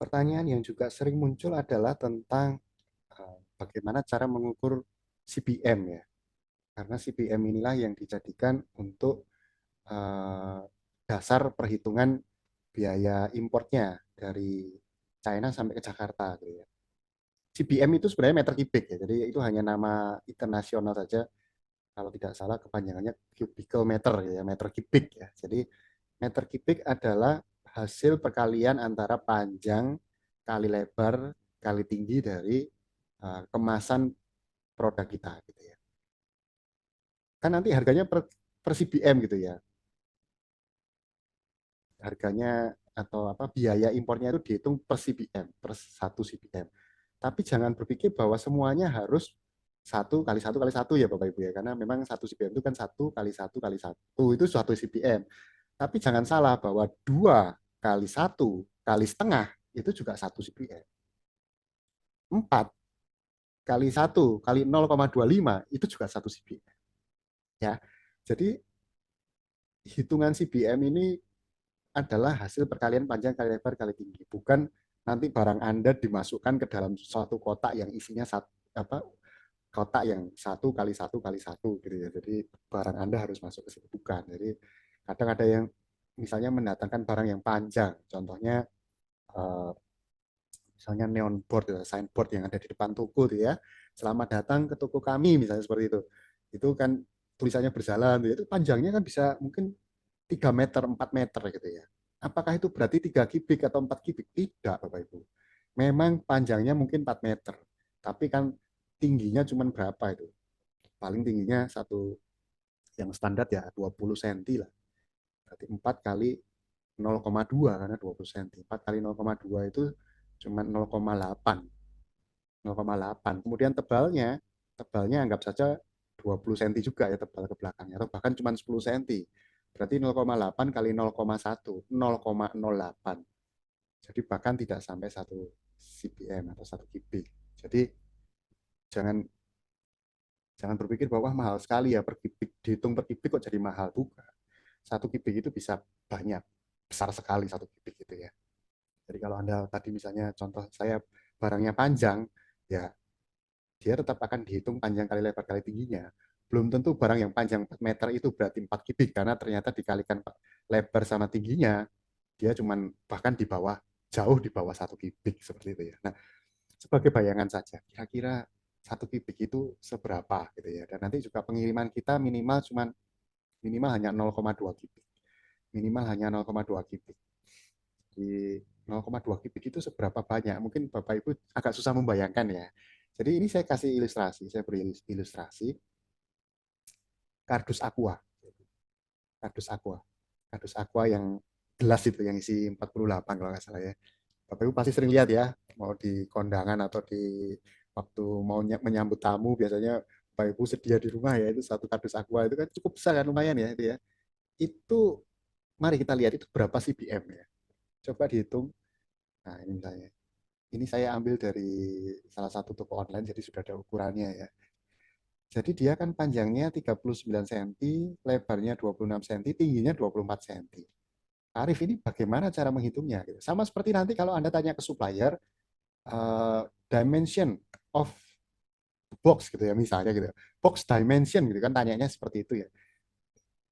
Pertanyaan yang juga sering muncul adalah tentang bagaimana cara mengukur CPM ya. Karena CPM inilah yang dijadikan untuk eh, dasar perhitungan biaya importnya dari China sampai ke Jakarta gitu ya. CPM itu sebenarnya meter kubik ya. Jadi itu hanya nama internasional saja. Kalau tidak salah kepanjangannya cubical meter ya, meter kubik ya. Jadi meter kubik adalah hasil perkalian antara panjang kali lebar kali tinggi dari kemasan produk kita gitu ya. Kan nanti harganya per CBM gitu ya. Harganya atau apa biaya impornya itu dihitung per CBM, per satu CBM. Tapi jangan berpikir bahwa semuanya harus satu kali satu ya Bapak Ibu ya, karena memang satu CBM itu kan satu kali satu itu suatu CBM. Tapi jangan salah bahwa dua kali satu kali setengah itu juga satu CBM. Empat kali satu kali 0,25 itu juga satu CBM ya. Jadi hitungan CBM ini adalah hasil perkalian panjang kali lebar kali tinggi, bukan nanti barang Anda dimasukkan ke dalam suatu kotak yang isinya apa kotak yang satu kali satu gitu ya. Jadi barang Anda harus masuk ke situ, bukan. Jadi kadang ada yang misalnya mendatangkan barang yang panjang, contohnya eh, misalnya neon board, ya, signboard yang ada di depan toko gitu ya. Selamat datang ke toko kami misalnya seperti itu. Itu kan tulisannya berjalan, gitu. Itu panjangnya kan bisa mungkin 3 meter, 4 meter gitu ya. Apakah itu berarti 3 kubik atau 4 kubik? Tidak, Bapak Ibu. Memang panjangnya mungkin 4 meter, tapi kan tingginya cuma berapa itu? Paling tingginya satu yang standar ya 20 cm lah. Berarti 4 kali 0,2 karena 20 cm. 4 kali 0,2 itu cuma 0,8. 0,8. Kemudian tebalnya anggap saja 20 cm juga ya tebal ke belakangnya atau bahkan cuma 10 cm. Berarti 0,8 kali 0,1, 0,08. Jadi bahkan tidak sampai 1 CPM atau 1 kubik. Jadi jangan jangan berpikir bahwa mahal sekali ya per kubik, dihitung per kubik kok jadi mahal. Bukan. 1 kubik itu bisa banyak, besar sekali 1 kubik itu ya. Jadi kalau Anda tadi misalnya contoh saya barangnya panjang, ya dia tetap akan dihitung panjang kali lebar kali tingginya. Belum tentu barang yang panjang 4 meter itu berarti 4 kubik, karena ternyata dikalikan lebar sama tingginya, dia cuman bahkan di bawah, jauh di bawah 1 kubik seperti itu ya. Nah, sebagai bayangan saja, kira-kira 1 kubik itu seberapa gitu ya. Dan nanti juga pengiriman kita minimal hanya 0,2 kubik. Minimal hanya 0,2 kubik. Di 0,2 kubik itu seberapa banyak? Mungkin Bapak Ibu agak susah membayangkan ya. Jadi ini saya kasih ilustrasi, saya beri ilustrasi kardus aqua. Kardus aqua. Kardus aqua yang gelas itu yang isi 48 kalau nggak salah ya. Bapak Ibu pasti sering lihat ya, mau di kondangan atau di waktu mau menyambut tamu biasanya Bapak Ibu sedia di rumah ya, itu satu kardus aqua itu kan cukup besar kan, lumayan ya itu ya. Itu mari kita lihat itu berapa CBM ya. Coba dihitung. Nah, ini misalnya. Ini saya ambil dari salah satu toko online, jadi sudah ada ukurannya ya. Jadi dia kan panjangnya 39 cm, lebarnya 26 cm, tingginya 24 cm. Arif, ini bagaimana cara menghitungnya? Gitu. Sama seperti nanti kalau Anda tanya ke supplier, dimension of box gitu ya, misalnya gitu. Box dimension gitu kan, tanyanya seperti itu ya.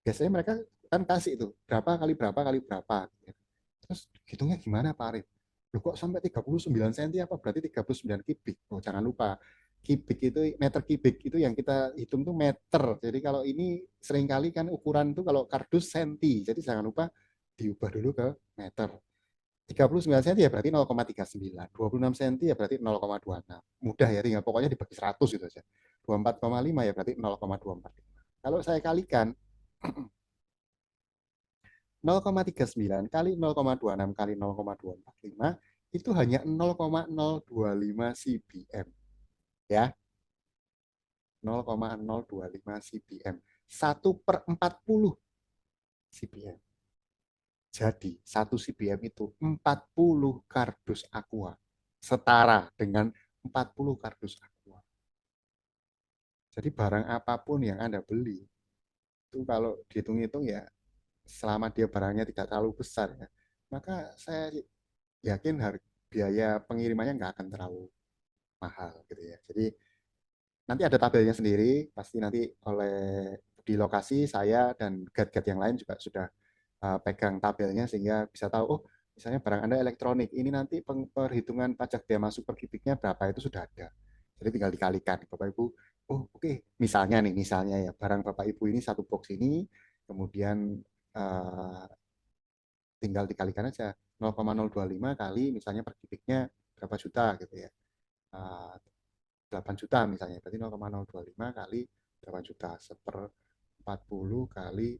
Biasanya mereka kan kasih itu, berapa kali berapa. Gitu. Terus hitungnya gimana Pak Arif? Loh kok sampai 39 cm apa berarti 39 kubik? Oh, jangan lupa. Kubik itu meter kubik itu yang kita hitung tuh meter. Jadi kalau ini seringkali kan ukuran tuh kalau kardus senti. Jadi jangan lupa diubah dulu ke meter. 39 cm ya berarti 0,39. 26 cm ya berarti 0,26. Mudah ya, tinggal pokoknya dibagi 100 gitu aja. 24,5 ya berarti 0,245. Kalau saya kalikan 0,39 kali 0,26 kali 0,245 itu hanya 0,025 cbm ya, 0,025 cbm, 1/40 cbm. Jadi 1 cbm itu 40 kardus aqua, setara dengan 40 kardus aqua. Jadi barang apapun yang Anda beli itu kalau dihitung-hitung ya, selama dia barangnya tidak terlalu besar ya, maka saya yakin biaya pengirimannya nggak akan terlalu mahal gitu ya. Jadi nanti ada tabelnya sendiri, pasti nanti oleh di lokasi saya dan guide-guide yang lain juga sudah pegang tabelnya sehingga bisa tahu, oh misalnya barang Anda elektronik, ini nanti perhitungan pajak bea masuk per kubiknya berapa itu sudah ada. Jadi tinggal dikalikan, Bapak Ibu. Oh oke, okay. Misalnya ya barang Bapak Ibu ini satu box ini, kemudian uh, tinggal dikalikan aja 0,025 kali misalnya per kubiknya berapa juta gitu ya. Uh, 8 juta misalnya, berarti 0,025 kali 8 juta, seper 40 kali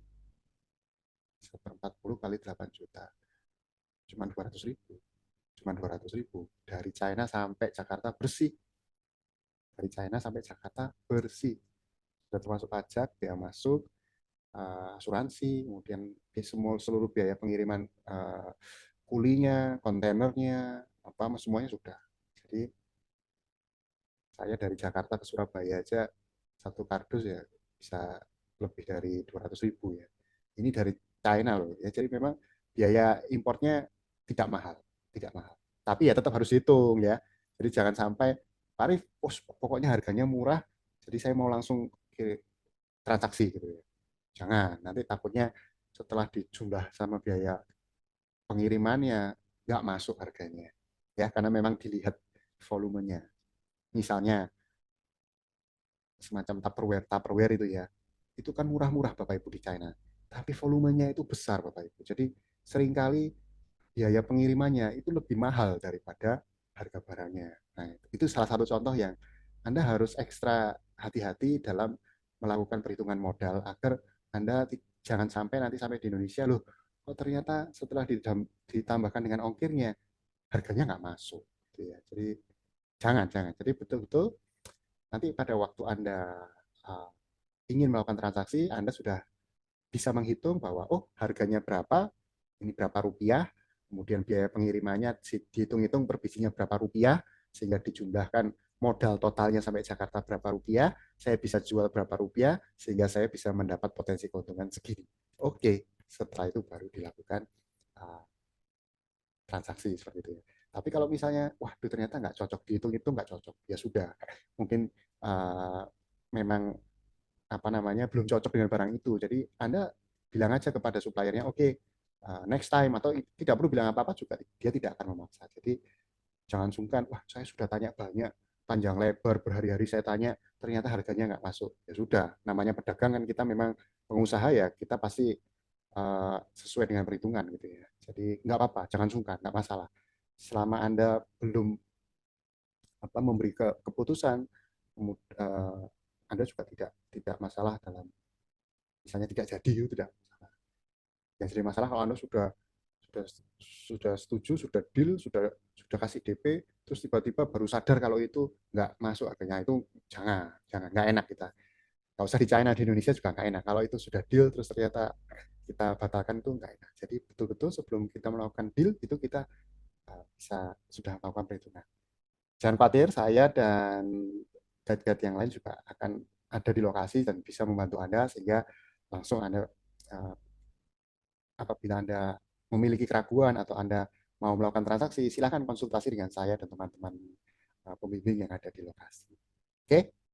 8 juta, cuma 200.000. Cuma 200.000 dari China sampai Jakarta bersih. Dari China sampai Jakarta bersih. Sudah termasuk pajak, biaya masuk, asuransi, kemudian semua seluruh biaya pengiriman kulinya, kontainernya, apa semuanya sudah. Jadi saya dari Jakarta ke Surabaya aja satu kardus ya bisa lebih dari 200.000 ya. Ini dari China loh ya. Jadi memang biaya importnya tidak mahal, tidak mahal. Tapi ya tetap harus dihitung ya. Jadi jangan sampai tarif, oh, pokoknya harganya murah, jadi saya mau langsung transaksi gitu ya. Jangan, nanti takutnya setelah dijumlah sama biaya pengirimannya nggak masuk harganya. Ya, karena memang dilihat volumenya. Misalnya semacam Tupperware, Tupperware itu ya. Itu kan murah-murah Bapak Ibu di China. Tapi volumenya itu besar Bapak Ibu. Jadi seringkali biaya pengirimannya itu lebih mahal daripada harga barangnya. Nah, itu salah satu contoh yang Anda harus ekstra hati-hati dalam melakukan perhitungan modal agar Anda jangan sampai nanti sampai di Indonesia loh, kok ternyata setelah ditambahkan dengan ongkirnya harganya nggak masuk. Gitu ya. Jadi jangan. Jadi betul-betul nanti pada waktu Anda uh, ingin melakukan transaksi, Anda sudah bisa menghitung bahwa oh harganya berapa, ini berapa rupiah, kemudian biaya pengirimannya dihitung-hitung per bijinya berapa rupiah, sehingga dijumlahkan modal totalnya sampai Jakarta berapa rupiah, saya bisa jual berapa rupiah, sehingga saya bisa mendapat potensi keuntungan segini. Oke, setelah itu baru dilakukan uh, transaksi seperti itu. Tapi kalau misalnya, wah ternyata nggak cocok, dihitung itu nggak cocok, ya sudah. Mungkin uh, memang apa namanya belum cocok dengan barang itu. Jadi Anda bilang aja kepada suppliernya, oke, okay, next time, atau tidak perlu bilang apa-apa juga, dia tidak akan memaksa. Jadi jangan sungkan, wah saya sudah tanya banyak, panjang lebar, berhari-hari saya tanya, ternyata harganya nggak masuk. Ya sudah, namanya pedagang kan kita memang pengusaha ya, kita pasti sesuai dengan perhitungan gitu ya. Jadi nggak apa-apa, jangan sungkan, nggak masalah. Selama Anda belum memberi keputusan, uh, Anda juga tidak masalah dalam misalnya tidak jadi itu tidak masalah. Yang jadi masalah kalau Anda sudah sudah setuju, sudah deal, sudah kasih DP, terus tiba-tiba baru sadar kalau itu nggak masuk harganya, itu jangan nggak enak kita. Nggak usah di China, di Indonesia juga nggak enak. Kalau itu sudah deal terus ternyata kita batalkan itu nggak enak. Jadi betul-betul sebelum kita melakukan deal itu kita bisa sudah melakukan perhitungan. Jangan khawatir, saya dan guide-guide yang lain juga akan ada di lokasi dan bisa membantu Anda sehingga langsung Anda uh, apabila Anda memiliki keraguan atau Anda mau melakukan transaksi, silakan konsultasi dengan saya dan teman-teman pembimbing yang ada di lokasi. Oke?